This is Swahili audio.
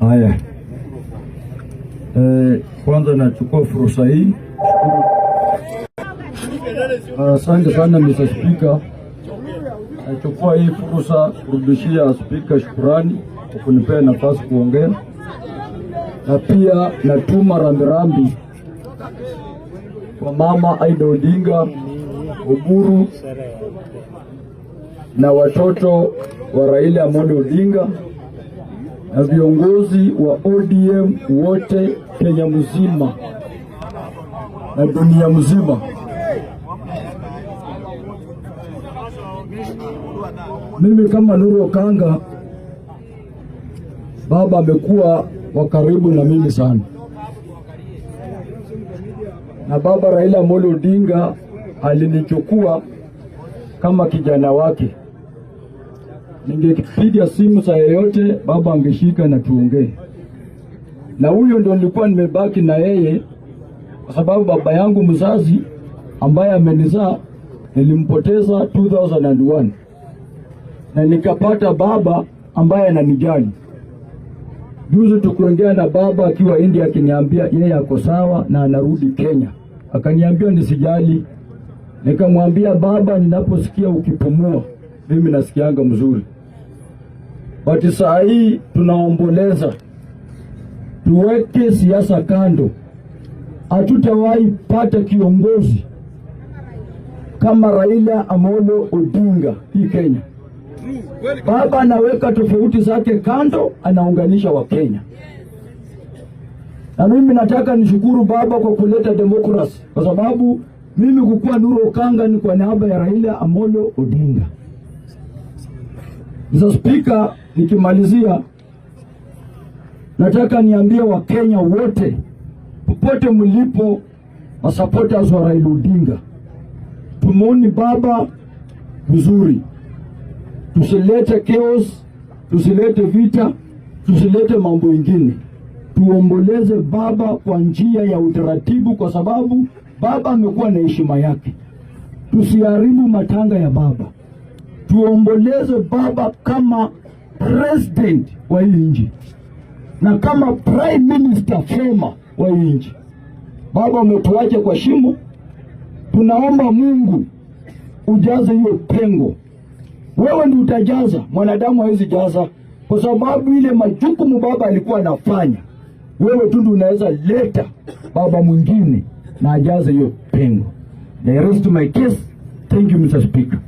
Haya, kwanza nachukua fursa hii. Asante sana Mr. Speaker. Nachukua hii fursa kurudishia Speaker shukrani kwa kunipea nafasi kuongea, na pia natuma rambirambi kwa Mama Aida Odinga, Oburu na watoto wa Raila Amolo Odinga na viongozi wa ODM wote Kenya mzima na dunia mzima. Mimi kama Nuru Okanga, baba amekuwa wa karibu na mimi sana, na baba Raila Amolo Odinga alinichukua kama kijana wake. Ningepiga simu saa yoyote baba angeshika na tuongee. Na huyo ndio nilikuwa nimebaki na yeye, kwa sababu baba yangu mzazi ambaye amenizaa nilimpoteza 2001, na nikapata baba ambaye ananijali. Juzi tukuongea na baba akiwa India, akiniambia yeye ako sawa na anarudi Kenya. Akaniambia nisijali. Nikamwambia baba, ninaposikia ukipumua mimi nasikianga mzuri. But saa hii tunaomboleza, tuweke siasa kando. Hatutawahi pata kiongozi kama Raila Amolo Odinga hii Kenya. Baba anaweka tofauti zake kando, anaunganisha wa Kenya. Na mimi nataka nishukuru baba kwa kuleta demokrasi, kwa sababu mimi kukua Nuru Okanga ni kwa niaba ya Raila Amolo Odinga. Mr. Speaker, nikimalizia nataka niambie wa Kenya wote popote mlipo, wa supporters wa Raila Odinga, tumuone baba vizuri. Tusilete chaos, tusilete vita, tusilete mambo mengine. Tuomboleze baba kwa njia ya utaratibu, kwa sababu baba amekuwa na heshima yake. Tusiharibu matanga ya baba. Tuomboleze baba kama president wa hii nchi na kama prime minister former wa hii nchi. Baba umetuacha kwa shimo. Tunaomba Mungu ujaze hiyo pengo. Wewe ndio utajaza, mwanadamu hawezi jaza, kwa sababu ile majukumu baba alikuwa anafanya. Wewe tu ndio unaweza leta baba mwingine na ajaze hiyo pengo. The rest of my case. Thank you, Mr. Speaker.